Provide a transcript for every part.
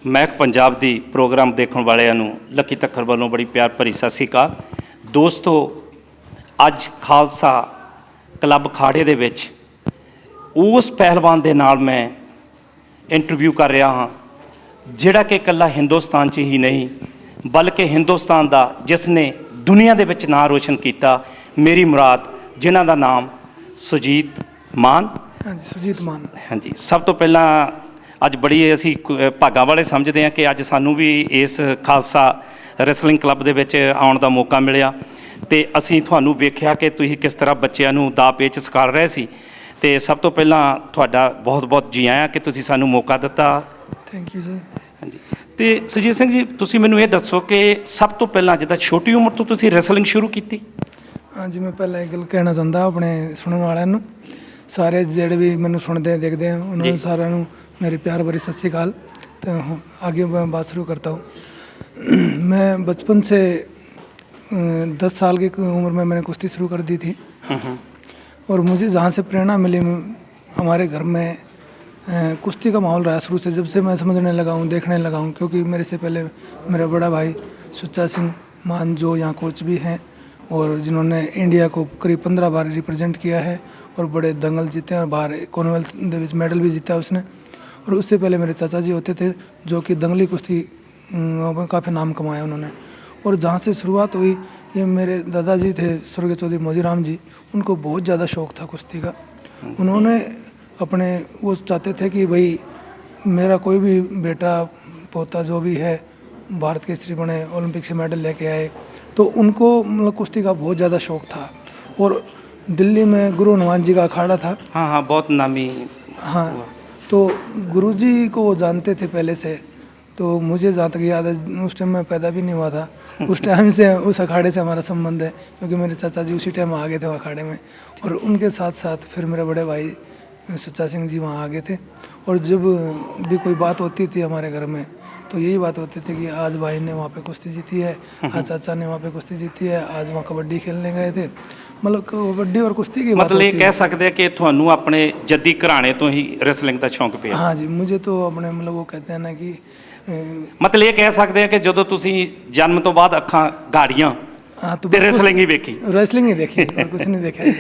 महक पंजाब दी programme देखने वालिਆਂ ਨੂੰ Lucky Takhar ਵੱਲੋਂ बड़ी प्यार भरी सत श्री अकाल। दोस्तों, ਅੱਜ ਖਾਲਸਾ क्लब खाड़े ਦੇ ਵਿੱਚ उस पहलवान ਦੇ ਨਾਲ मैं इंटरव्यू कर रहा हाँ ਜਿਹੜਾ कि इकल्ला हिंदुस्तान 'ਚ ही नहीं बल्कि हिंदुस्तान ਦਾ जिसने दुनिया ਦੇ ਵਿੱਚ ਨਾਂ रोशन किया। मेरी मुराद जिन्हां ਦਾ नाम सुजीत मान। हाँ जी, सुजीत मान। हाँ जी, सब तो पहला ਅੱਜ बड़ी ਅਸੀਂ ਭਾਗਾਂ ਵਾਲੇ ਸਮਝਦੇ ਹਾਂ ਕਿ ਅੱਜ ਸਾਨੂੰ ਵੀ ਇਸ ਖਾਲਸਾ ਰੈਸਲਿੰਗ ਕਲੱਬ ਦੇ ਵਿੱਚ ਆਉਣ ਦਾ ਮੌਕਾ ਮਿਲਿਆ ਤੇ ਅਸੀਂ ਤੁਹਾਨੂੰ ਵੇਖਿਆ ਕਿ ਤੁਸੀਂ ਕਿਸ ਤਰ੍ਹਾਂ ਬੱਚਿਆਂ ਨੂੰ ਦਾ ਪੇਚ ਸਿਖਾ ਰਹੇ ਸੀ ਤੇ ਸਭ ਤੋਂ ਪਹਿਲਾਂ ਤੁਹਾਡਾ ਬਹੁਤ ਬਹੁਤ ਜੀ ਆਇਆਂ ਕਿ ਤੁਸੀਂ ਸਾਨੂੰ ਮੌਕਾ ਦਿੱਤਾ। Thank you sir. ਹਾਂਜੀ, ਤੇ ਸੁਜੀਤ ਸਿੰਘ ਜੀ, ਤੁਸੀਂ ਮੈਨੂੰ ਇਹ ਦੱਸੋ ਕਿ ਸਭ ਤੋਂ ਪਹਿਲਾਂ ਜਿੱਦਾਂ ਛੋਟੀ ਉਮਰ ਤੋਂ ਤੁਸੀਂ ਰੈਸਲਿੰਗ ਸ਼ੁਰੂ ਕੀਤੀ? ਹਾਂਜੀ, ਮੈਂ ਪਹਿਲਾਂ ਇਹ ਗੱਲ ਕਹਿਣਾ ਚਾਹੁੰਦਾ ਆਪਣੇ ਸੁਣਨ ਵਾਲਿਆਂ ਨੂੰ, ਸਾਰੇ ਜਿਹੜੇ ਵੀ ਮੈਨੂੰ ਸੁਣਦੇ ਦੇਖਦੇ हैं उन्होंने सारों ਨੂੰ मेरी प्यार भरी सत श्री अकाल। तो आगे मैं बात शुरू करता हूँ। मैं बचपन से 10 साल की उम्र में मैंने कुश्ती शुरू कर दी थी और मुझे जहाँ से प्रेरणा मिली, हमारे घर में कुश्ती का माहौल रहा शुरू से। जब से मैं समझने लगा हूँ, देखने लगा हूँ, क्योंकि मेरे से पहले मेरा बड़ा भाई सुच्चा सिंह मान जो यहाँ कोच भी हैं और जिन्होंने इंडिया को करीब 15 बार रिप्रेजेंट किया है और बड़े दंगल जीते हैं और बाहर कॉमनवेल्थ मेडल भी जीता है उसने। और उससे पहले मेरे चाचा जी होते थे जो कि दंगली कुश्ती काफ़ी नाम कमाया उन्होंने। और जहाँ से शुरुआत हुई, ये मेरे दादाजी थे स्वर्गीय चौधरी मौजीराम जी, उनको बहुत ज़्यादा शौक़ था कुश्ती का। उन्होंने अपने वो चाहते थे कि भाई मेरा कोई भी बेटा पोता जो भी है भारत केसरी बने, ओलंपिक से मेडल लेके आए। तो उनको मतलब कुश्ती का बहुत ज़्यादा शौक़ था। और दिल्ली में गुरु हनुमान जी का अखाड़ा था। हाँ हाँ, बहुत नामी। हाँ, तो गुरुजी को वो जानते थे पहले से। तो मुझे जहाँ तक याद है, उस टाइम मैं पैदा भी नहीं हुआ था, उस टाइम से उस अखाड़े से हमारा संबंध है, क्योंकि मेरे चाचा जी उसी टाइम आ गए थे वो अखाड़े में। और उनके साथ साथ फिर मेरे बड़े भाई सुच्चा सिंह जी वहाँ आ गए थे। और जब भी कोई बात होती थी हमारे घर में, तो यही बात होती थी कि आज भाई ने वहाँ पे कुश्ती जीती है, आज चाचा ने वहाँ पे कुश्ती जीती है, आज वहाँ कबड्डी खेलने गए थे। मतलब कबड्डी और कुश्ती की मतलब ये कह सकते हैं कि ਤੁਹਾਨੂੰ अपने जद्दी घराने तो ही रेसलिंग का शौक पिया? हाँ जी, मुझे तो अपने मतलब वो कहते हैं ना कि मतलब ये कह सकते हैं कि ਜਦੋਂ ਤੁਸੀਂ जन्म तो बाद ਅੱਖਾਂ ਗਾੜੀਆਂ तो रेसलिंग ही देखी? रेसलिंग ही देखी और कुछ नहीं देखा है।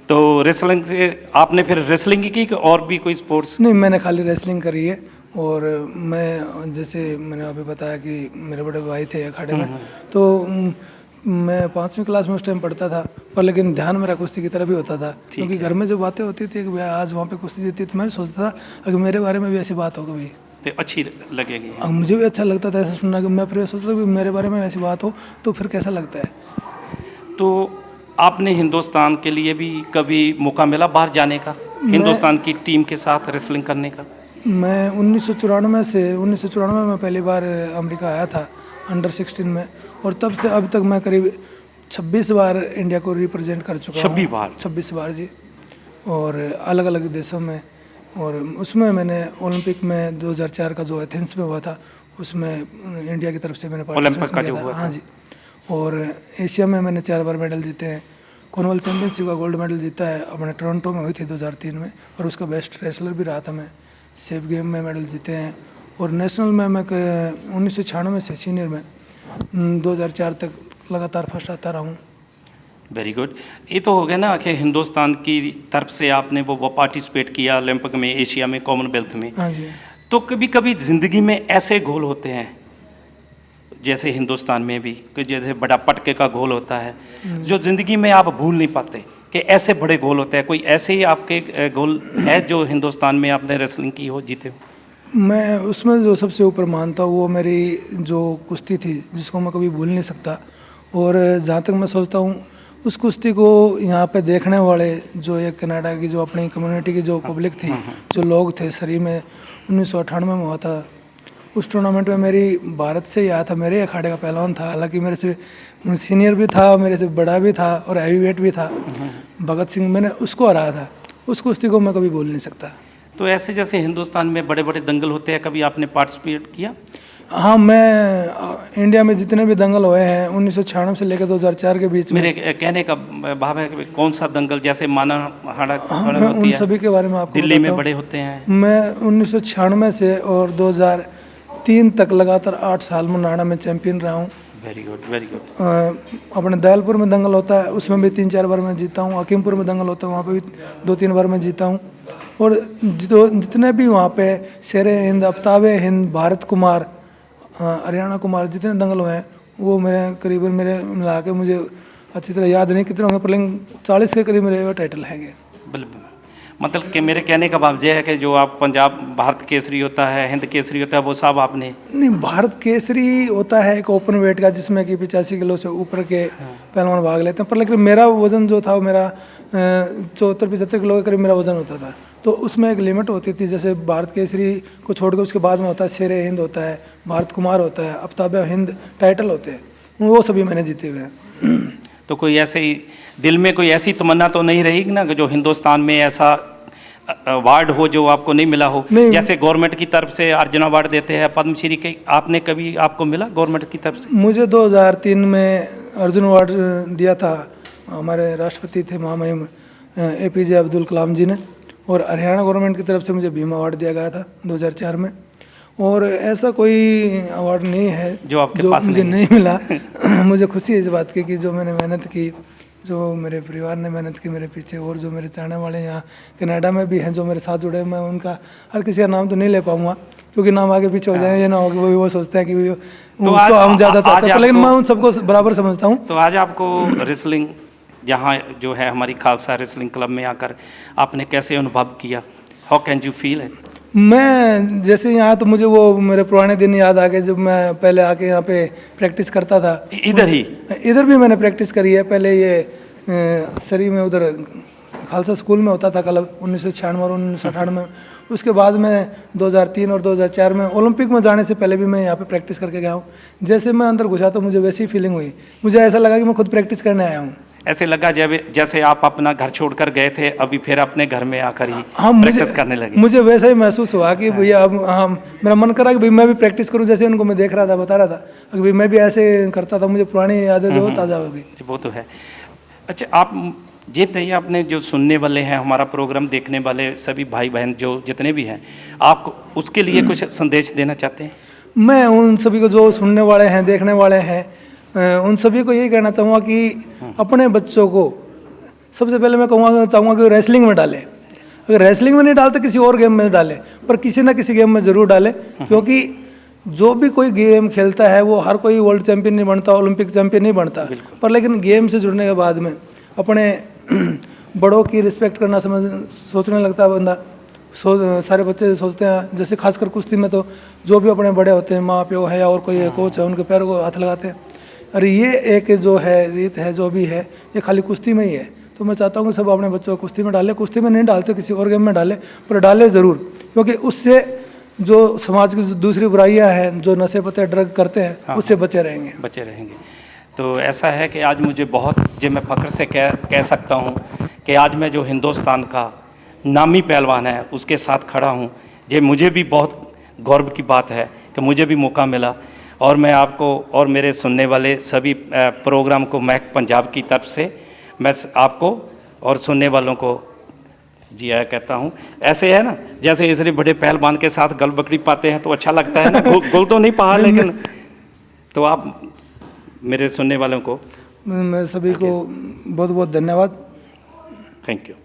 तो रेसलिंग से आपने फिर रेसलिंग ही की कि और भी कोई स्पोर्ट्स? नहीं, मैंने खाली रेसलिंग करी है। और मैं जैसे मैंने अभी बताया कि मेरे बड़े भाई थे अखाड़े में, तो मैं 5वीं क्लास में उस टाइम पढ़ता था, पर लेकिन ध्यान मेरा कुश्ती की तरफ ही होता था, क्योंकि घर में जो बातें होती थी कि भाई आज वहाँ पे कुश्ती जीती, तो मैं सोचता था अगर मेरे बारे में भी ऐसी बात हो कभी तो अच्छी लगेगी। मुझे भी अच्छा लगता था ऐसा सुनना, कि मैं फिर सोचता था कि मेरे बारे में ऐसी बात हो तो फिर कैसा लगता है। तो आपने हिंदुस्तान के लिए भी कभी मौका मिला बाहर जाने का, हिंदुस्तान की टीम के साथ रेसलिंग करने का? मैं 1994 में पहली बार अमेरिका आया था अंडर 16 में, और तब से अब तक मैं करीब 26 बार इंडिया को रिप्रेजेंट कर चुका हूँ। 26 बार जी, और अलग अलग देशों में। और उसमें मैंने ओलंपिक में 2004 का जो एथेंस में हुआ था, उसमें इंडिया की तरफ से मैंने ओलंपिक का जो हुआ था। हाँ जी। और एशिया में मैंने 4 बार मेडल जीते हैं। कॉमनवेल्थ चैम्पियनशिप का गोल्ड मेडल जीता है, अपने टोरंटो में हुई थी 2003 में, और उसका बेस्ट रेसलर भी रहा था मैं। सेफ गेम में मेडल जीते हैं। और नेशनल में मैं 1996 से सीनियर में 2004 तक लगातार फर्स्ट आता रहा हूँ। Very good. ये तो हो गया ना कि हिंदुस्तान की तरफ से आपने वो पार्टिसिपेट किया ओलंपिक में, एशिया में, कॉमनवेल्थ में। हाँ जी। तो कभी कभी ज़िंदगी में ऐसे गोल होते हैं, जैसे हिंदुस्तान में भी कि जैसे बड़ा पटके का गोल होता है, जो ज़िंदगी में आप भूल नहीं पाते, कि ऐसे बड़े गोल होते हैं। कोई ऐसे ही आपके गोल है जो हिंदुस्तान में आपने रेसलिंग की हो, जीते हो? मैं उसमें जो सबसे ऊपर मानता हूँ वो मेरी जो कुश्ती थी, जिसको मैं कभी भूल नहीं सकता। और जहाँ तक मैं सोचता हूँ, उस कुश्ती को यहाँ पे देखने वाले जो ये कनाडा की जो अपनी कम्युनिटी की जो पब्लिक थी, जो लोग थे, सरी में 1998 में हुआ था। उस टूर्नामेंट में मेरी भारत से ही आया था, मेरे अखाड़े का पहलवान था, हालांकि मेरे से सीनियर भी था, मेरे से बड़ा भी था और हैवी वेट भी था, भगत सिंह। मैंने उसको हराया था। उस कुश्ती को मैं कभी भूल नहीं सकता। तो ऐसे जैसे हिंदुस्तान में बड़े बड़े दंगल होते हैं, कभी आपने पार्टिसिपेट किया? हाँ, मैं इंडिया में जितने भी दंगल हुए हैं 1996 से लेकर 2004 के बीच में। मेरे कहने का भाव है कि कौन सा दंगल, जैसे माना हाड़ा उन सभी के बारे में आपको दिल्ली में बड़े होते हैं। मैं 1996 से और 2000 3 तक लगातार 8 साल में नाड़ा में चैंपियन रहा हूँ। Very good, very good. अपने दयालपुर में दंगल होता है उसमें भी 3-4 बार मैं जीता हूँ। हकीमपुर में दंगल होता है वहाँ पे भी 2-3 बार मैं जीता हूँ। और जितने भी वहाँ पे शेरे हिंद, आफ्ताबे हिंद, भारत कुमार, हरियाणा कुमार, जितने दंगल हुए हैं वो मेरे करीबन मेरे मिला के मुझे अच्छी तरह याद नहीं कितने होंगे, पर लेकिन 40 के करीब मेरे टाइटल हैं। बिल्कुल, मतलब कि मेरे कहने का भाव यह है कि जो आप पंजाब भारत केसरी होता है, हिंद केसरी होता है, वो सब आपने नहीं, भारत केसरी होता है एक ओपन वेट का जिसमें कि 85 किलो से ऊपर के पहलवान भाग लेते हैं, पर लेकिन मेरा वज़न जो था वो मेरा 74-75 किलो के करीब मेरा वज़न होता था। तो उसमें एक लिमिट होती थी, जैसे भारत केसरी को छोड़ के उसके बाद में होता है शेरे हिंद होता है, भारत कुमार होता है, आफ्ताबे हिंद टाइटल होते हैं, वो सभी मैंने जीते हुए हैं। तो कोई ऐसे ही दिल में कोई ऐसी तमन्ना तो नहीं रहेगी ना कि जो हिंदुस्तान में ऐसा अवार्ड हो जो आपको नहीं मिला हो? जैसे गवर्नमेंट की तरफ से अर्जुन अवार्ड देते हैं, पद्मश्री के, आपने कभी आपको मिला गवर्नमेंट की तरफ से? मुझे 2003 में अर्जुन अवार्ड दिया था, हमारे राष्ट्रपति थे महामहिम APJ अब्दुल कलाम जी ने, और हरियाणा गवर्नमेंट की तरफ से मुझे भीम अवार्ड दिया गया था 2004 में। और ऐसा कोई अवार्ड नहीं है जो आपके पास मुझे नहीं मिला। मुझे खुशी है इस बात की कि जो मैंने मेहनत की, जो मेरे परिवार ने मेहनत की मेरे पीछे, और जो मेरे चाहने वाले यहाँ कनाडा में भी हैं जो मेरे साथ जुड़े, मैं उनका हर किसी का नाम तो नहीं ले पाऊंगा क्योंकि नाम आगे पीछे हो जाए, ये ना हो कि वो सोचते हैं कि उसको हम ज़्यादा चाहते हैं, लेकिन मैं उन सबको बराबर समझता हूँ। तो आज आपको रेसलिंग यहाँ जो है हमारी खालसा रेसलिंग क्लब में आकर आपने कैसे अनुभव किया? How can you feel it? मैं जैसे यहाँ तो मुझे वो मेरे पुराने दिन याद आ गए जब मैं पहले आके यहाँ पे प्रैक्टिस करता था। इधर भी मैंने प्रैक्टिस करी है। पहले ये सरी में उधर खालसा स्कूल में होता था क्लब 1996 और 1998 में। उसके बाद में 2003 और 2004 में ओलंपिक में जाने से पहले भी मैं यहाँ पे प्रैक्टिस करके गया हूँ। जैसे मैं अंदर घुसा तो मुझे वैसी फीलिंग हुई, मुझे ऐसा लगा कि मैं खुद प्रैक्टिस करने आया हूँ। ऐसे लगा जब जैसे आप अपना घर छोड़कर गए थे, अभी फिर अपने घर में आकर ही प्रैक्टिस करने लगे। मुझे वैसा ही महसूस हुआ कि भैया अब मेरा मन करा कि भाई मैं भी प्रैक्टिस करूं, जैसे उनको मैं देख रहा था, बता रहा था कि भाई मैं भी ऐसे करता था। मुझे पुरानी यादें जो ताज़ा हो गई। वो तो है। अच्छा, आप ये बताइए, आपने जो सुनने वाले हैं, हमारा प्रोग्राम देखने वाले सभी भाई बहन जो जितने भी हैं, आप उसके लिए कुछ संदेश देना चाहते हैं? मैं उन सभी को जो सुनने वाले हैं, देखने वाले हैं, उन सभी को यही कहना चाहूँगा कि अपने बच्चों को सबसे पहले मैं चाहूँगा कि रेसलिंग में डालें। अगर रेसलिंग में नहीं डालते किसी और गेम में डालें, पर किसी ना किसी गेम में ज़रूर डालें, क्योंकि जो भी कोई गेम खेलता है वो हर कोई वर्ल्ड चैंपियन नहीं बनता, ओलंपिक चैंपियन नहीं बनता, पर लेकिन गेम से जुड़ने के बाद में अपने बड़ों की रिस्पेक्ट करना सोचने लगता है बंदा। सारे बच्चे सोचते हैं, जैसे खासकर कुश्ती में तो जो भी अपने बड़े होते हैं, माँ प्यो है या और कोई कोच है, उनके पैरों को हाथ लगाते हैं। अरे ये एक जो है रीत है, जो भी है, ये खाली कुश्ती में ही है। तो मैं चाहता हूँ कि सब अपने बच्चों को कुश्ती में डालें। कुश्ती में नहीं डालते किसी और गेम में डालें, पर डालें ज़रूर, क्योंकि उससे जो समाज की दूसरी बुराइयां हैं, जो नशे पते ड्रग करते हैं, उससे बचे रहेंगे। तो ऐसा है कि आज मुझे बहुत जो मैं फ़ख्र से कह सकता हूँ कि आज मैं जो हिंदुस्तान का नामी पहलवान है उसके साथ खड़ा हूँ। ये मुझे भी बहुत गौरव की बात है कि मुझे भी मौका मिला, और मैं आपको और मेरे सुनने वाले सभी प्रोग्राम को महक पंजाब की तरफ से मैं आपको और सुनने वालों को जी आया कहता हूँ। ऐसे है ना, जैसे इसलिए बड़े पहलवान के साथ गल बकरी पाते हैं तो अच्छा लगता है ना। गुल तो नहीं पहा, लेकिन तो आप मेरे सुनने वालों को, मैं सभी को बहुत बहुत धन्यवाद। Thank you.